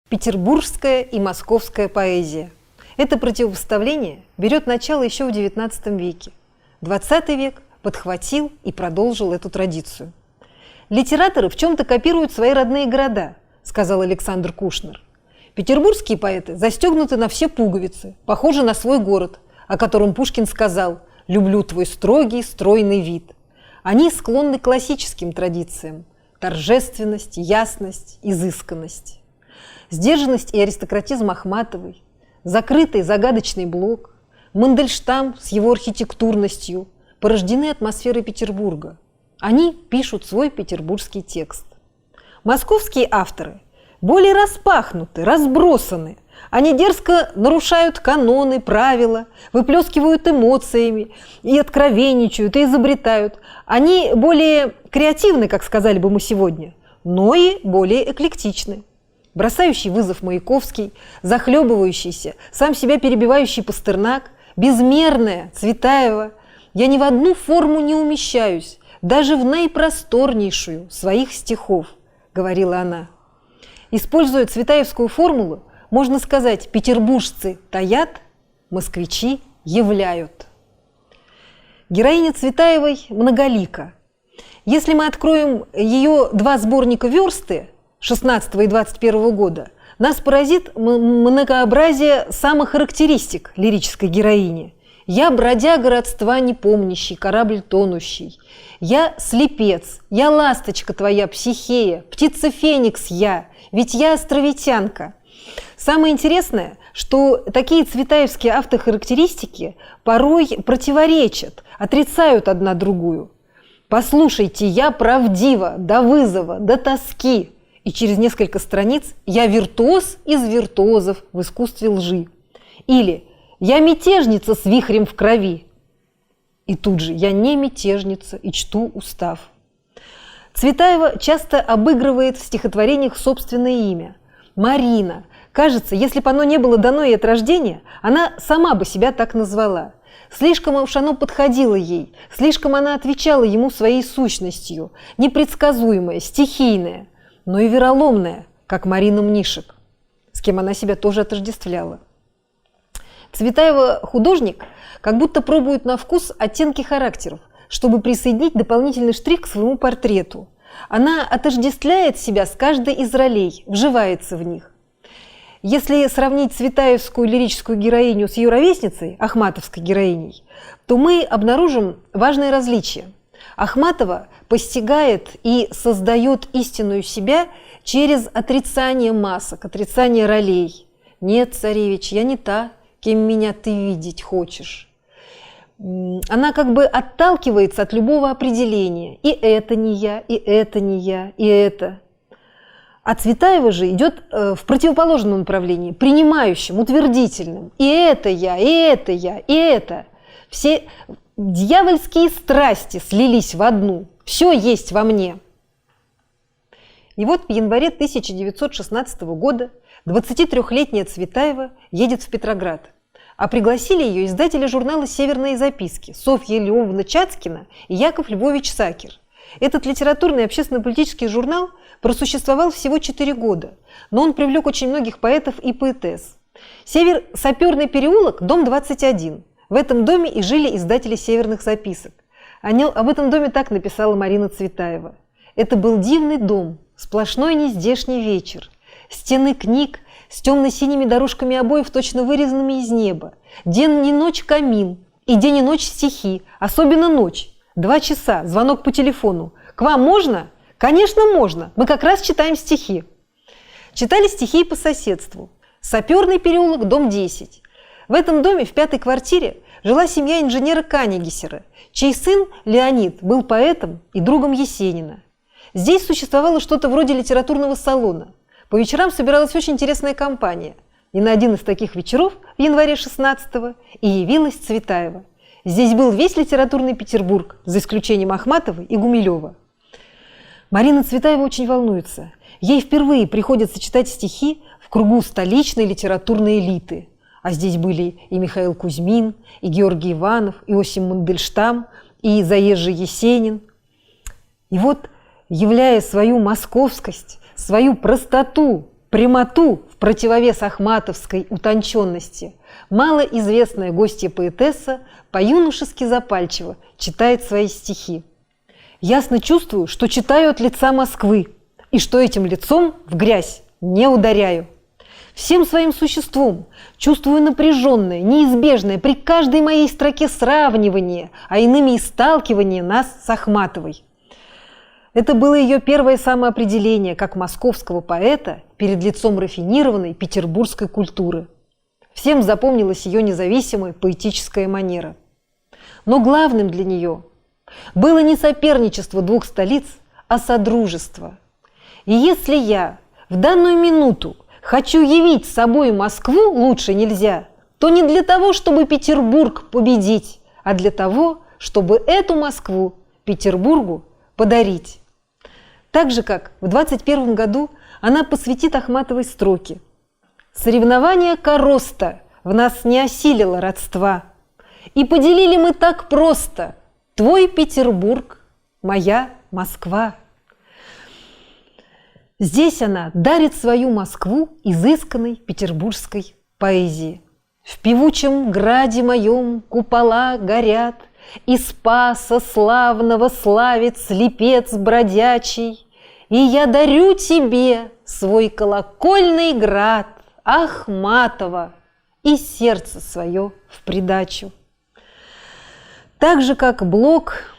Петербургская и московская поэзия. Это противопоставление берет начало еще в XIX веке. XX век подхватил и продолжил эту традицию. «Литераторы в чем-то копируют свои родные города», – сказал Александр Кушнер. «Петербургские поэты застегнуты на все пуговицы, похожи на свой город, о котором Пушкин сказал: «Люблю твой строгий, стройный вид». Они склонны к классическим традициям – торжественность, ясность, изысканность. Сдержанность и аристократизм Ахматовой, закрытый загадочный Блок, Мандельштам с его архитектурностью порождены атмосферой Петербурга. Они пишут свой петербургский текст. Московские авторы более распахнуты, разбросаны. Они дерзко нарушают каноны, правила, выплескивают эмоциями и откровенничают, и изобретают. Они более креативны, как сказали бы мы сегодня, но и более эклектичны. Бросающий вызов Маяковский, захлебывающийся, сам себя перебивающий Пастернак, безмерная Цветаева. Я ни в одну форму не умещаюсь, даже в наипросторнейшую своих стихов, говорила она. Используя цветаевскую формулу, можно сказать: петербуржцы таят, москвичи являют. Героиня Цветаевой многолика. Если мы откроем ее два сборника «Версты» 16 и 21 года, нас поразит многообразие самых характеристик лирической героини. «Я бродяга родства непомнящий, корабль тонущий. Я слепец, я ласточка твоя, Психея, птица Феникс я, ведь я островитянка». Самое интересное, что такие цветаевские автохарактеристики порой противоречат, отрицают одна другую. «Послушайте, я правдива, до вызова, до тоски». И через несколько страниц «Я виртуоз из виртуозов в искусстве лжи». Или «Я мятежница с вихрем в крови». И тут же «Я не мятежница и чту устав». Цветаева часто обыгрывает в стихотворениях собственное имя – Марина. Кажется, если бы оно не было дано ей от рождения, она сама бы себя так назвала. Слишком уж оно подходило ей, слишком она отвечала ему своей сущностью, непредсказуемая, стихийная, но и вероломная, как Марина Мнишек, с кем она себя тоже отождествляла. Цветаева художник как будто пробует на вкус оттенки характеров, чтобы присоединить дополнительный штрих к своему портрету. Она отождествляет себя с каждой из ролей, вживается в них. Если сравнить цветаевскую лирическую героиню с ее ровесницей, ахматовской героиней, то мы обнаружим важное различие. Ахматова постигает и создает истинную себя через отрицание масок, отрицание ролей. «Нет, царевич, я не та, кем меня ты видеть хочешь». Она как бы отталкивается от любого определения. И это не я, и это не я, и это. А Цветаева же идет в противоположном направлении, принимающем, утвердительном. И это я, и это я, и это. Все дьявольские страсти слились в одну. Все есть во мне. И вот в январе 1916 года 23-летняя Цветаева едет в Петроград. А пригласили ее издатели журнала «Северные записки» Софья Львовна Чацкина и Яков Львович Сакер. Этот литературный и общественно-политический журнал просуществовал всего 4 года, но он привлек очень многих поэтов и поэтесс. Саперный переулок, дом 21. В этом доме и жили издатели «Северных записок». Об этом доме так написала Марина Цветаева. «Это был дивный дом, сплошной нездешний вечер. Стены книг с темно-синими дорожками обоев, точно вырезанными из неба. День и ночь камин, и день и ночь стихи, особенно ночь. 2 часа, звонок по телефону. К вам можно? Конечно, можно. Мы как раз читаем стихи». Читали стихи и по соседству. Саперный переулок, дом 10. В этом доме в 5-й квартире жила семья инженера Канегисера, чей сын Леонид был поэтом и другом Есенина. Здесь существовало что-то вроде литературного салона. По вечерам собиралась очень интересная компания. И на один из таких вечеров в январе 16-го и явилась Цветаева. Здесь был весь литературный Петербург, за исключением Ахматовой и Гумилева. Марина Цветаева очень волнуется. Ей впервые приходится читать стихи в кругу столичной литературной элиты. А здесь были и Михаил Кузьмин, и Георгий Иванов, и Осип Мандельштам, и Заезжий Есенин. И вот, являя свою московскость, свою простоту, прямоту в противовес ахматовской утонченности, малоизвестная гостья-поэтесса по-юношески запальчиво читает свои стихи. Ясно чувствую, что читаю от лица Москвы, и что этим лицом в грязь не ударяю. Всем своим существом чувствую напряженное, неизбежное при каждой моей строке сравнивание, а иными и сталкивание нас с Ахматовой. Это было ее первое самоопределение как московского поэта перед лицом рафинированной петербургской культуры. Всем запомнилась ее независимая поэтическая манера. Но главным для нее было не соперничество двух столиц, а содружество. И если я в данную минуту хочу явить собой Москву лучше нельзя, то не для того, чтобы Петербург победить, а для того, чтобы эту Москву Петербургу подарить. Так же, как в 21 году она посвятит Ахматовой строки: «Соревнование короста в нас не осилило родства, и поделили мы так просто твой Петербург, моя Москва». Здесь она дарит свою Москву изысканной петербургской поэзии. «В певучем граде моем купола горят, и Спаса славного славит слепец бродячий, и я дарю тебе свой колокольный град, Ахматова, и сердце свое в придачу». Так же, как Блок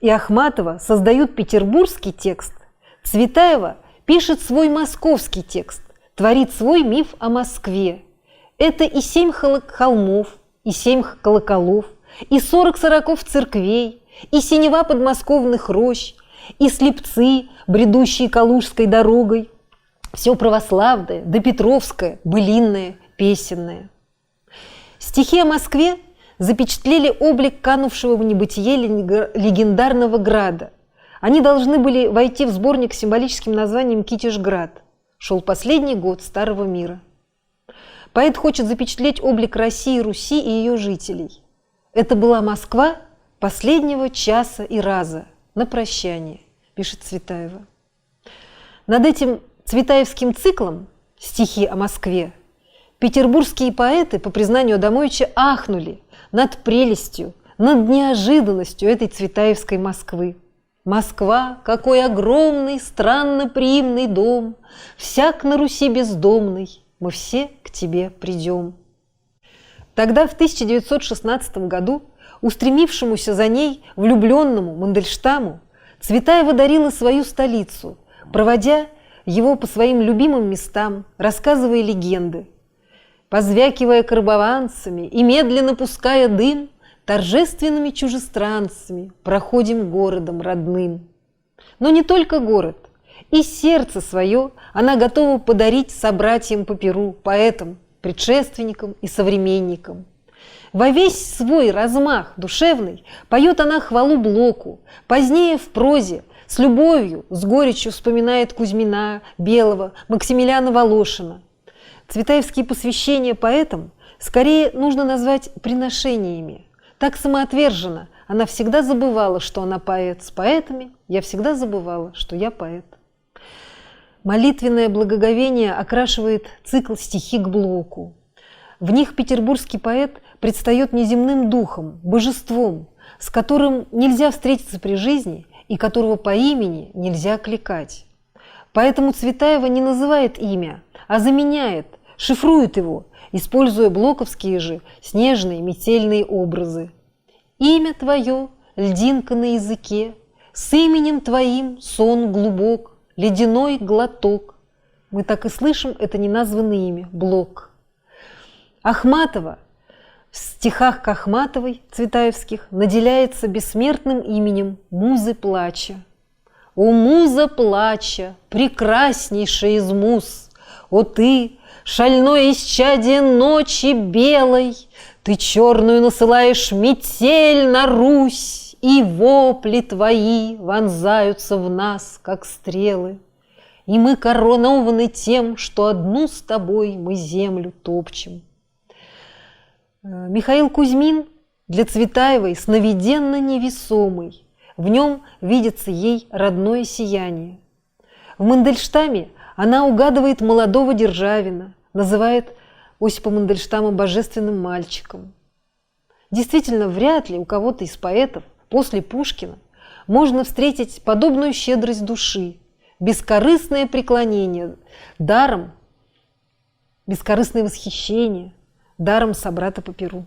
и Ахматова создают петербургский текст, Цветаева пишет свой московский текст, творит свой миф о Москве. Это и 7 холмов, и 7 колоколов, и 40 сороков церквей, и синева подмосковных рощ, и слепцы, бредущие Калужской дорогой. Все православное, допетровское, былинное, песенное. Стихи о Москве запечатлели облик канувшего в небытие легендарного града. Они должны были войти в сборник с символическим названием «Китежград». Шел последний год Старого мира. Поэт хочет запечатлеть облик России, Руси и ее жителей. Это была Москва последнего часа и раза, на прощание, пишет Цветаева. Над этим цветаевским циклом «Стихи о Москве» петербургские поэты, по признанию Адамовича, ахнули над прелестью, над неожиданностью этой цветаевской Москвы. «Москва, какой огромный, странно приимный дом, всяк на Руси бездомный, мы все к тебе придем». Тогда, в 1916 году, устремившемуся за ней влюбленному Мандельштаму, Цветаева дарила свою столицу, проводя его по своим любимым местам, рассказывая легенды. Позвякивая карбованцами и медленно пуская дым, торжественными чужестранцами проходим городом родным. Но не только город, и сердце свое она готова подарить собратьям по перу, поэтам, предшественникам и современникам. Во весь свой размах душевный поет она хвалу Блоку, позднее в прозе с любовью, с горечью вспоминает Кузьмина, Белого, Максимилиана Волошина. Цветаевские посвящения поэтам скорее нужно назвать приношениями. Так самоотверженно она всегда забывала, что она поэт. С поэтами я всегда забывала, что я поэт. Молитвенное благоговение окрашивает цикл «Стихи к Блоку». В них петербургский поэт предстает неземным духом, божеством, с которым нельзя встретиться при жизни и которого по имени нельзя окликать. Поэтому Цветаева не называет имя, а заменяет, шифрует его, используя блоковские же снежные метельные образы. «Имя твое, льдинка на языке, с именем твоим сон глубок, ледяной глоток». Мы так и слышим это неназванное имя – Блок. Ахматова в стихах к Ахматовой, цветаевских, наделяется бессмертным именем Музы плача. «О, муза плача, прекраснейшая из муз! О, ты, шальное исчадие ночи белой, ты черную насылаешь метель на Русь и вопли твои вонзаются в нас, как стрелы, и мы коронованы тем, что одну с тобой мы землю топчем. Михаил Кузьмин для Цветаевой сновиденно невесомый, в нем видится ей родное сияние. В Мандельштаме она угадывает молодого Державина, называет Осипа Мандельштама божественным мальчиком. Действительно, вряд ли у кого-то из поэтов после Пушкина можно встретить подобную щедрость души, бескорыстное преклонение даром, бескорыстное восхищение даром собрата по перу.